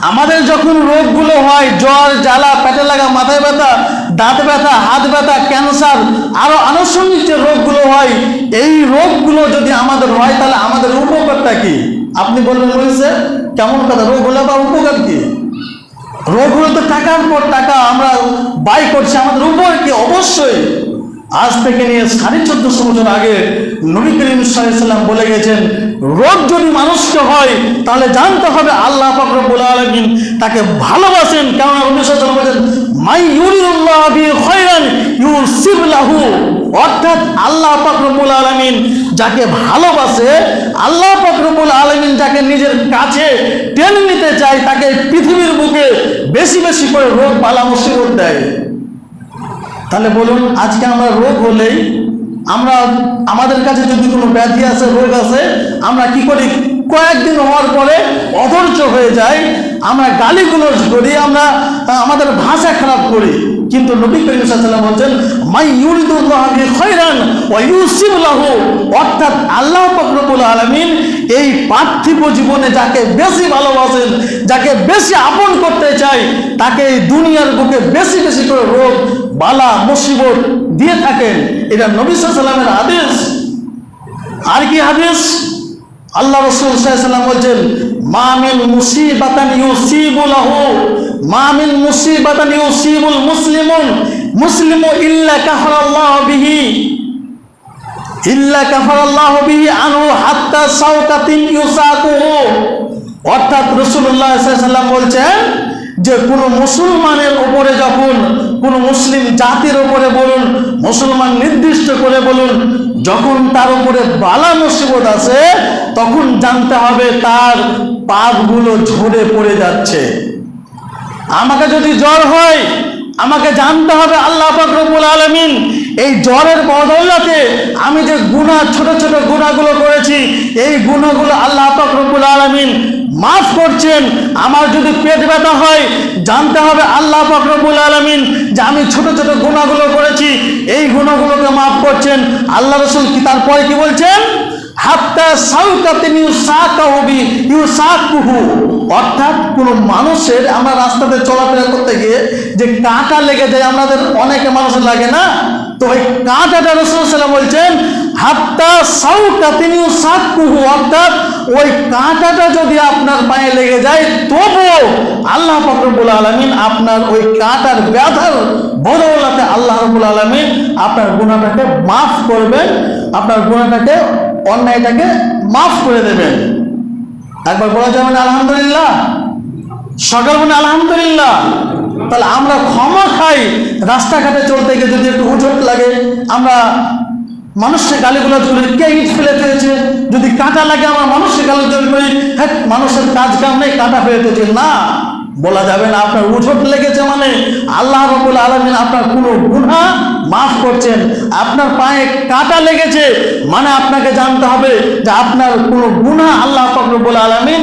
আমাদের যখন রোগগুলো হয়, জ্বর, জ্বালা, পেটে লাগা, মাথায় ব্যথা, দাঁত ব্যথা, হাত ব্যথা, ক্যান্সার, আরো আনুষঙ্গিক যে রোগগুলো হয়, এই রোগগুলো যদি আমাদের হয় তাহলে আমাদের উপকারটা কি? আপনি বলবেন বলেছে কেমন কথা, রোগ হলে বা উপকার কি? রোগ হলে তো টাকার পর টাকা আমরা ব্যয় করছি, আমাদের উপকার কি? অবশ্যই। আজ থেকে নিয়ে 1450 বছর আগে নবী করিম সাল্লাল্লাহু আলাইহি ওয়াসাল্লাম বলে গেছেন, রোগ যদি মানুষকে হয় তাহলে জানতে হবে আল্লাহ পাক রব্বুল আলামিন তাকে ভালোবাসেন। কারণ নবী সাল্লাল্লাহু আলাইহি ওয়াসাল্লাম বলেন, মাই ইউরিদুল্লাহু বিহি খায়রান ইউসিব লাহু, অর্থাৎ আল্লাহ পাক রব্বুল আলামিন যাকে ভালোবাসে, আল্লাহ পাক রব্বুল আলামিন যাকে নিজের কাছে টেনে নিতে চায়, তাকে পৃথিবীর বুকে বেশি বেশি করে রোগ বালা মুসিবত দেয়। তাহলে বলুন, আজকে আমরা রোগ হলেই আমাদের কাছে যদি কোনো ব্যাধি আছে, রোগ আছে, আমরা কি করি? কয়েকদিন হওয়ার পরে অধৈর্য হয়ে যায়, আমরা গালিগুলোজ করি, আমরা আমাদের ভাষা খারাপ করি। কিন্তু নবী করিম সাল্লাল্লাহু আলাইহি ওয়াসাল্লাম বলছেন, মাই ইউরিদুল্লাহু বিহি খায়রান ওয়া ইউসিব লাহু, অর্থাৎ আল্লাহ পাক রব্বুল আলামিন এই পার্থিব জীবনে যাকে বেশি ভালোবাসেন, যাকে বেশি আপন করতে চায়, তাকে এই দুনিয়ার বুকে বেশি বেশি করে রোগ বালা মুসিবত দিয়ে থাকেন। এটা নবী সাল্লাল্লাহু আলাইহি ওয়াসাল্লামের হাদিস। আর কি হাদিস? আল্লাহ রাসূল সাল্লাল্লাহু আলাইহি ওয়াসাল্লাম বলছেন, মা মিন মুসিবাতান ইউসিবু লাহু, মা মিন মুসিবাতান ইউসিবুল মুসলিমু ইল্লা কাফারাল্লাহু বিহি আনহু হাত্তা সাওকাতিন ইউসাকুহু। অর্থাৎ রাসূলুল্লাহ সাল্লাল্লাহু আলাইহি ওয়াসাল্লাম বলছেন যে কোনো মুসলমানের উপরে যখন, কোনো মুসলিম জাতির উপরে বলুন, মুসলমান নির্দিষ্ট করে বলুন, যখন তার উপরে বালা মুসিবত আছে, তখন জানতে হবে তার পাপগুলো ঝরে পড়ে যাচ্ছে। আমাকে যদি জ্বর হয়, আমাকে জানতে হবে আল্লাহ পাক রব্বুল আলামিন এই জ্বরের বদৌলতে আমি যে গুনাহ, ছোট ছোট গুনাহগুলো করেছি, এই গুনাহগুলো আল্লাহ পাক রব্বুল আলামিন মাফ করছেন। আমার যদি পেট ব্যথা হয়, জানতে হবে আল্লাহ পাক রব্বুল আলামিন যে আমি ছোট ছোট গুনাহগুলো করেছি, এই গুনাহগুলোকে মাফ করছেন। আল্লাহ রাসূল কি তারপরে কি বলছেন? হাত্তা সাওকাতিন ইউসাকুহু, অর্থাৎ কোন মানুষের, আমরা রাস্তাতে চলাফেরা করতে গিয়ে যে কাঁটা লেগে যায়, আমাদের অনেকে মানুষের লাগে না, তো ওই কাঁটাটা রাসূল সাল্লাল্লাহু আলাইহি ওয়াসাল্লাম বলছেন হাত্তা সাওকাতিন ইউসাকুহু, অর্থাৎ ওই কাঁটাটা যদি আপনার পায়ে লেগে যায়, তবুও আল্লাহ পাক রব্বুল আলামিন আপনার ওই কাঁটার ব্যথার বদৌলতে আল্লাহ রাব্বুল আলামিন আপনার গুনাহটাকে মাফ করবেন, আপনার গুনাহটাকে, অন্যায়টাকে মাফ করে দেবেন। একবার বলা যাবে না আলহামদুলিল্লাহ? সকল বলে আলহামদুলিল্লাহ। তাহলে আমরা ক্ষমা খাই, রাস্তাঘাটে চলতে গিয়ে যদি একটু উঠোট লাগে, আমরা মানুষকে গালিগুলোজ করি, কে ইট ফেলে দিয়েছে, যদি কাঁটা লাগে আমরা মানুষকে গালিগুলোজ করি, হ্যাঁ মানুষের কাজ কাম নেই, কাঁটা ফেলে দিয়েছে, না, বলা যাবে না। আপনার উঠোট লেগেছে মানে আল্লাহ রাব্বুল আলামিন আপনার কোনো গুনাহ মাফ করছেন। আপনার পায়ে কাঁটা লেগেছে মানে আপনাকে জানতে হবে যে আপনার কোনো গুনাহ আল্লাহ পাক রব্বুল আলামিন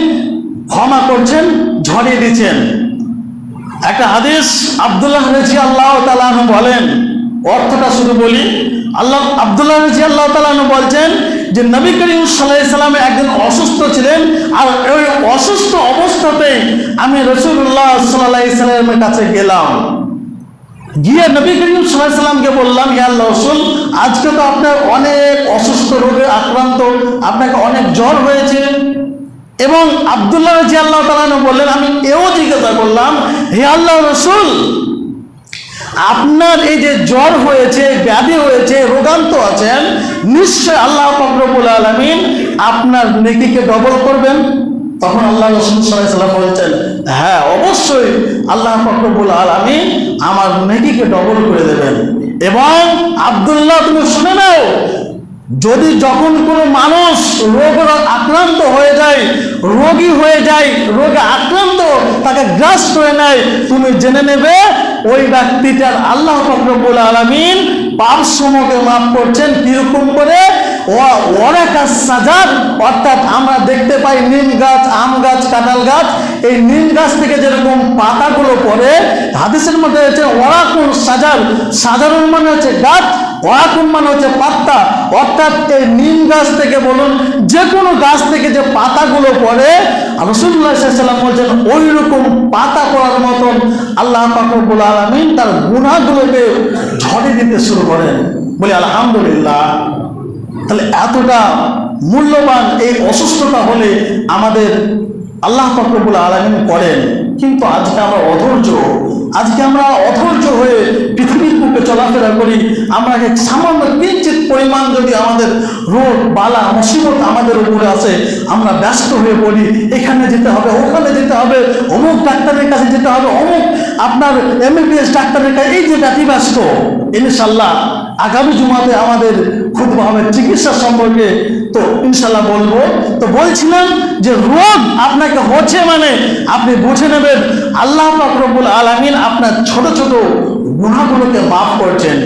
ক্ষমা করছেন, ঝরিয়ে দিচ্ছেন। একটা হাদিস আব্দুল্লাহ রাদিয়াল্লাহু তাআলা আনহু বলেন, অর্থটা শুধু বলি। আব্দুল্লাহ রাদিয়াল্লাহু তাআলা আনহু বলছেন যে নবী করিম সাল্লাল্লাহু আলাইহি ওয়াসাল্লাম একদিন অসুস্থ ছিলেন, আর ওই অসুস্থ অবস্থাতেই আমি রাসূলুল্লাহ সাল্লাল্লাহু আলাইহি ওয়াসাল্লামের কাছে গেলাম। গিয়ে নবী করিম সাল্লাল্লাহু আলাইহি ওয়াসাল্লামকে বললাম, ইয়া আল্লাহ রাসূল, আজকে তো আপনার অনেক অসুস্থ রোগে আক্রান্ত, আপনাকে অনেক জ্বর হয়েছে। এবং আব্দুল্লাহ রাদিয়াল্লাহু তাআলা আনহু বললেন, আমি এও জিজ্ঞাসা করলাম, হে আল্লাহ রাসূল, আপনার এই যে জ্বর হয়েছে, ব্যাধি হয়েছে, রোগান্ত আছেন, নিশ্চয় আল্লাহ পাক রব্বুল আলামিন আপনার নেকিকে ডবল করবেন। তখন আল্লাহ রাসূল সাল্লাল্লাহু আলাইহি ওয়াসাল্লাম বলছেন, হ্যাঁ অবশ্যই আল্লাহ পাক রব্বুল আলামিন আমার নেকিকে ডবল করে দেবেন। এবং আব্দুল্লাহ, তুমি শুনে নাও, যদি যখন কোনো মানুষ রোগে আক্রান্ত হয়ে যায়, রোগী হয়ে যায়, রোগে আক্রান্ত, তাকে গ্রাস করে নেয়, তুমি জেনে নেবে ওই ব্যক্তিটার আল্লাহ পাক রব্বুল আলামিন পাপসমূহকে মাফ করছেন। কিরকম করে? ওয়ারাকাস সাজার, অর্থাৎ আমরা দেখতে পাই নিম গাছ, আম গাছ, কাঁঠাল গাছ, এই নিম গাছ থেকে যেরকম পাতাগুলো পড়ে, হাদিসের মধ্যে হচ্ছে ওয়ারাকুন সাজার, সাধারণ মানে হচ্ছে গাছ, ওয়ারাকুন মানে হচ্ছে পাতা, অর্থাৎ এই নিম গাছ থেকে বলুন, যে কোনো গাছ থেকে যে পাতাগুলো পড়ে, রাসূলুল্লাহ সাল্লাল্লাহু আলাইহি ওয়াসাল্লাম বলছেন ওই রকম আল্লাহ পাক রব্বুল আলামিন তার গুনাহগুলোকে ঝরিয়ে দিতে শুরু করেন। বলি আলহামদুলিল্লাহ। তাহলে এতটা মূল্যবান এই অসুস্থতা হলে আমাদের আল্লাহ পাক রব্বুল আলামিন করেন, কিন্তু আজকে আমরা অধৈর্য হয়ে পৃথিবীর বুকে চলাফেরা করি। আমরা সামান্য কিঞ্চিত পরিমাণ যদি আমাদের রোগ বালা মুসিবত আমাদের উপরে আসে, আমরা ব্যস্ত হয়ে পড়ি, এখানে যেতে হবে, ওখানে যেতে হবে, অমুক ডাক্তারের কাছে যেতে হবে, অমুক আপনার MBBS ডাক্তারের কাছে, এই যে ব্যতিব্যস্ত। ইনশাল্লাহ আগামী জুমাতে আমাদের খুতবা হবে চিকিৎসা সম্পর্কে, তো ইনশাল্লাহ বলবো। তো বলছিলাম যে রোগ আপনাকে হচ্ছে মানে আপনি বুঝে নেবেন আল্লাহ পাক রব্বুল আলামিন আপনার ছোট ছোট গুনাহগুলোকে মাফ করছেন।